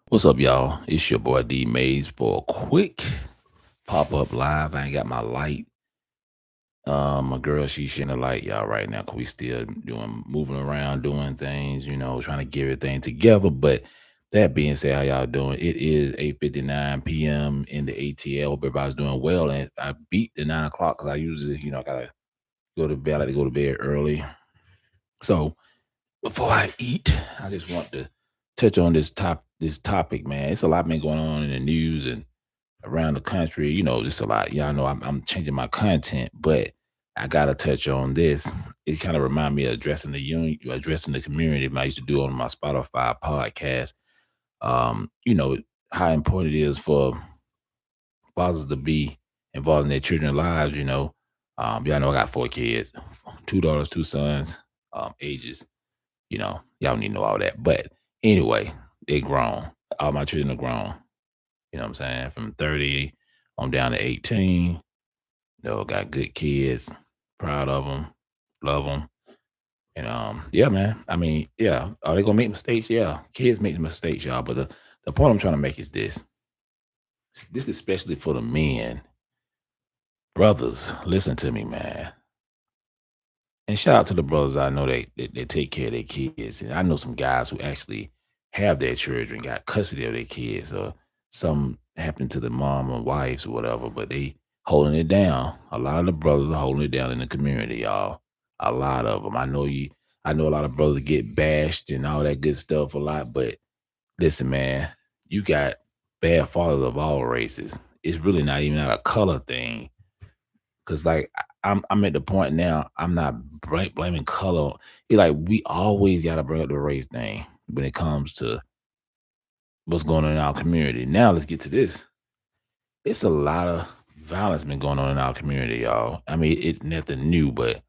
What's up, y'all? It's your boy D Mays for a quick pop up live. I ain't got my light. My girl, she's shooting the light, y'all, right now. Cause we still doing moving around, doing things, trying to get everything together. But that being said, how y'all doing? It is 8:59 p.m. in the ATL. Hope everybody's doing well. And I beat the 9 o'clock because I usually, I gotta go to bed. I like to go to bed early. So before I eat, I just want to touch on this topic, man. It's a lot been going on in the news and around the country, just a lot. Y'all know I'm changing my content, but I gotta touch on this. It kind of remind me of addressing the union, addressing the community. I used to do on my Spotify podcast. You know how important it is for fathers to be involved in their children's lives. Y'all know I got 4 kids, 2 daughters, 2 sons, ages. Y'all need to know all that. But anyway, they grown. All my children are grown. You know what I'm saying? From 30 on down to 18. Got good kids. Proud of them. Love them. And yeah, man. I mean, yeah. Are they gonna make mistakes? Yeah. Kids make mistakes, y'all. But the point I'm trying to make is this. This is especially for the men. Brothers, listen to me, man. And shout out to the brothers. I know they take care of their kids. And I know some guys who actually have their children, got custody of their kids, or some happened to the mom or wives or whatever, but they holding it down. A lot of the brothers are holding it down in the community, y'all. A lot of them. I know a lot of brothers get bashed and all that good stuff a lot, but listen, man, you got bad fathers of all races. It's really not even not a color thing. Cause like I'm at the point now, I'm not blaming color. Like we always gotta bring up the race thing when it comes to what's going on in our community. Now let's get to this. It's a lot of violence been going on in our community, y'all. I mean, it's nothing new, but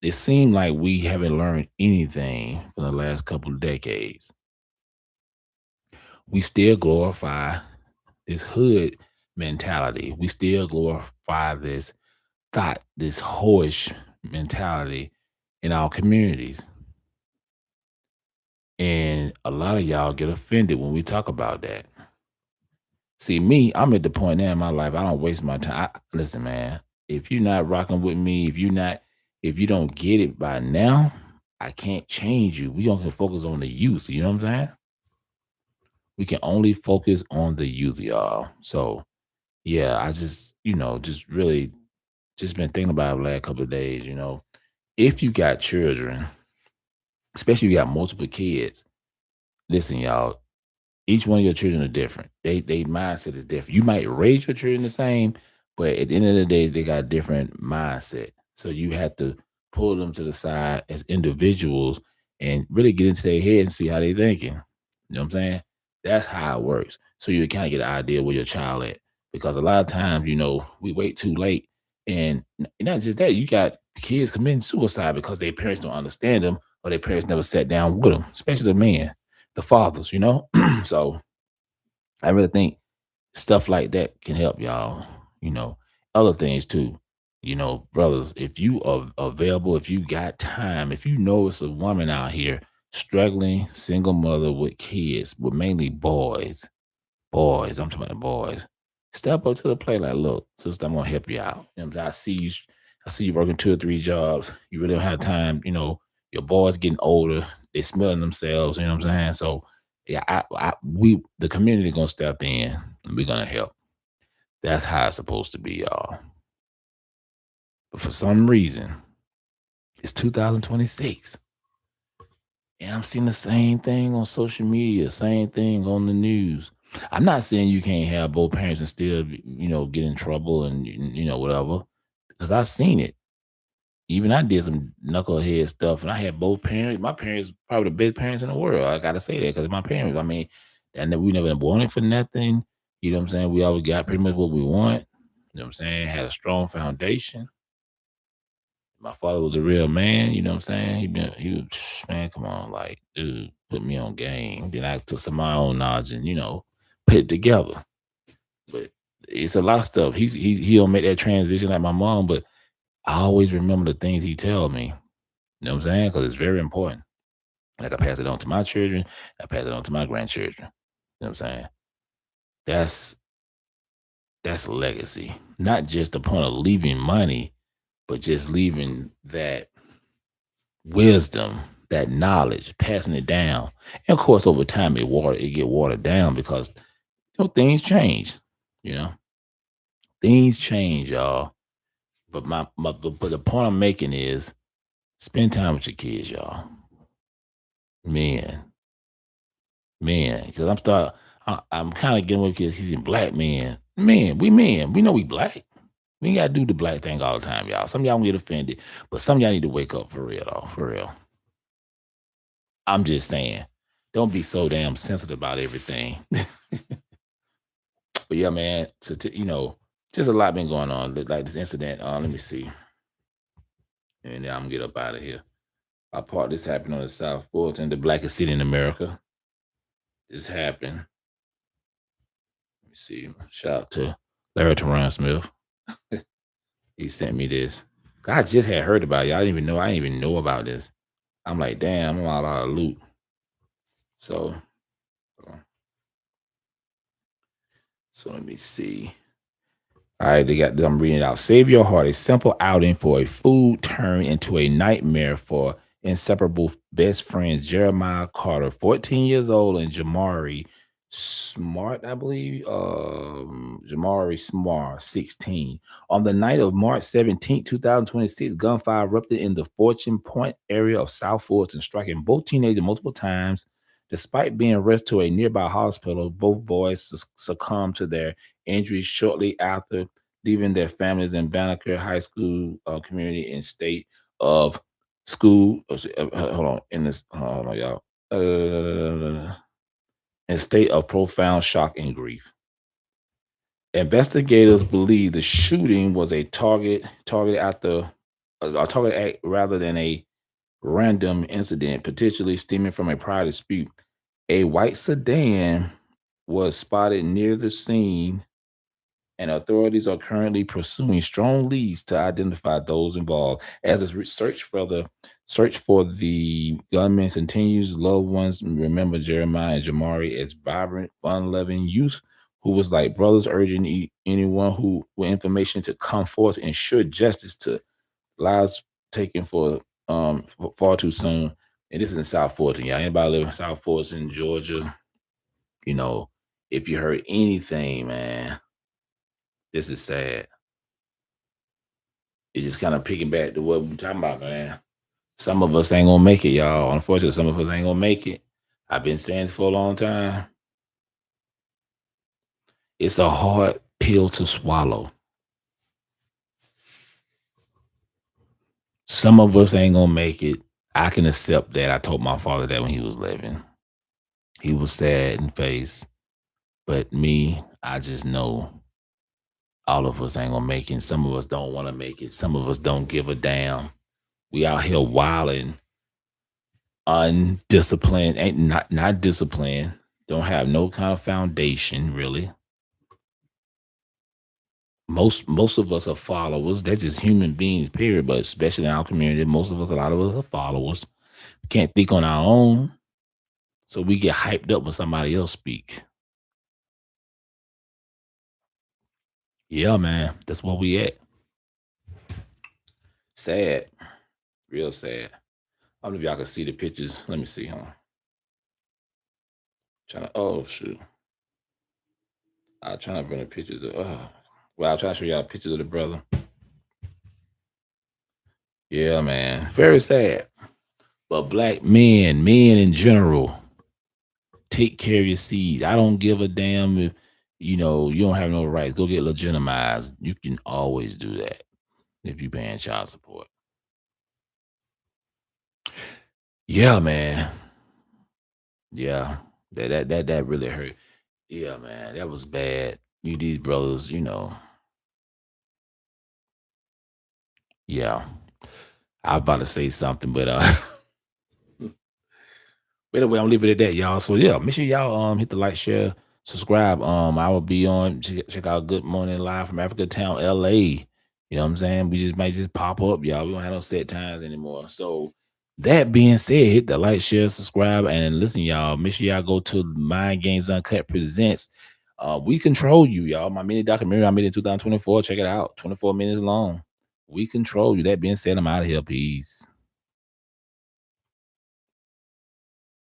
it seemed like we haven't learned anything for the last couple of decades. We still glorify this hood mentality. We still glorify this thought, this whorish mentality in our communities. And a lot of y'all get offended when we talk about that. See, me, I'm at the point now in my life, I don't waste my time. Listen, man, if you're not rocking with me, if you don't get it by now, I can't change you. We don't focus on the youth. You know what I'm saying? We can only focus on the youth, y'all. So yeah, I just, just really just been thinking about it the last couple of days, if you got children, especially if you got multiple kids, listen, y'all, each one of your children are different. They mindset is different. You might raise your children the same, but at the end of the day, they got a different mindset. So you have to pull them to the side as individuals and really get into their head and see how they thinking. You know what I'm saying? That's how it works. So you kind of get an idea where your child at. Because a lot of times, we wait too late. And not just that, you got kids committing suicide because their parents don't understand them or their parents never sat down with them, especially the men, the fathers. So I really think stuff like that can help y'all. You know, Other things too. Brothers, if you are available, if you got time, if you know it's a woman out here struggling, single mother with kids, with mainly boys, I'm talking about the boys. Step up to the plate like, look, sister, I'm gonna help you out. I see you working 2 or 3 jobs. You really don't have time, your boys getting older, they smelling themselves, you know what I'm saying? So yeah, we the community gonna step in and we're gonna help. That's how it's supposed to be, y'all. But for some reason, it's 2026. And I'm seeing the same thing on social media, same thing on the news. I'm not saying you can't have both parents and still, get in trouble and, whatever, because I've seen it. Even I did some knucklehead stuff and I had both parents. My parents probably the best parents in the world. I gotta say that because my parents, I mean, and we never wanted for nothing. You know what I'm saying? We always got pretty much what we want. You know what I'm saying? Had a strong foundation. My father was a real man, you know what I'm saying? He was man, come on, like, dude, put me on game. Then I took some of my own knowledge and, put it together. But it's a lot of stuff. He don't make that transition like my mom, but I always remember the things he tell me. You know what I'm saying? Because it's very important. Like I pass it on to my children, I pass it on to my grandchildren. You know what I'm saying? That's that's legacy. Not just the point of leaving money, but just leaving that wisdom, that knowledge, passing it down. And of course, over time, it get watered down because things change. You know, things change, y'all. But but the point I'm making is spend time with your kids, y'all. Man, man, because I'm kind of getting with kids. He's in black men. Men. We know we black. We ain't gotta do the black thing all the time, y'all. Some of y'all gonna get offended, but some of y'all need to wake up for real, though. For real. I'm just saying, don't be so damn sensitive about everything. But yeah, man, just a lot been going on. Like this incident. Let me see, and then I'm gonna get up out of here. This happened on the South Fulton, the blackest city in America. This happened. Let me see. Shout out to Larry Teron Smith. He sent me this. I just had heard about it. I didn't even know. I didn't even know about this. I'm like, damn, I'm all out of loot. So, so let me see. All right, I'm reading it out. Save your heart. A simple outing for a food turned into a nightmare for inseparable best friends Jeremiah Carter, 14 years old, and Jamari Smart, I believe. Jamari Smart, 16. On the night of March 17, 2026, gunfire erupted in the Fortune Point area of South Fulton, striking both teenagers multiple times. Despite being rushed to a nearby hospital, both boys succumbed to their injuries shortly after leaving their families in Banneker High School community and state of school. Hold on, hold on, y'all. In state of profound shock and grief. Investigators believe the shooting was a targeted at a target act rather than a random incident, potentially stemming from a prior dispute. A white sedan was spotted near the scene, and authorities are currently pursuing strong leads to identify those involved. As the search for the gunman continues, loved ones remember Jeremiah and Jamari as vibrant, fun-loving youth who was like brothers, urging anyone who with information to come forth and ensure justice to lives taken for far too soon. And this is in South Fulton, y'all. Anybody live in South Fulton, Georgia? You know, if you heard anything, man, this is sad. It's just kind of picking back to what we're talking about, man. Some of us ain't gonna make it, y'all. Unfortunately, some of us ain't gonna make it. I've been saying it for a long time. It's a hard pill to swallow. Some of us ain't gonna make it. I can accept that. I told my father that when he was living. He was sad in face. But me, I just know all of us ain't gonna make it. Some of us don't want to make it. Some of us don't give a damn. We out here wilding, undisciplined, ain't not disciplined, don't have no kind of foundation, really. Most of us are followers. That's just human beings, period. But especially in our community, a lot of us are followers. We can't think on our own. So we get hyped up when somebody else speak. Yeah, man. That's where we at. Sad. Real sad. I don't know if y'all can see the pictures. Let me see, huh? Trying to shoot. I'm trying to bring the pictures of well, I'll try to show y'all pictures of the brother. Yeah, man. Very sad. But black men in general, take care of your seeds. I don't give a damn if you don't have no rights. Go get legitimized. You can always do that if you paying child support. Yeah, man. Yeah. That really hurt. Yeah, man. That was bad. These brothers, yeah. I was about to say something, but but anyway, I'm leaving it at that, y'all. So yeah, make sure y'all hit the like, share, subscribe. I will be on check out Good Morning Live from Africa Town, LA. You know what I'm saying? We just might just pop up, y'all. We don't have no set times anymore. So That being said, hit the like, share, subscribe, and listen, y'all. Make sure y'all go to Mind Games Uncut Presents. We Control You, y'all. My mini documentary I made in 2024. Check it out. 24 minutes long. We control you. That being said, I'm out of here. Peace.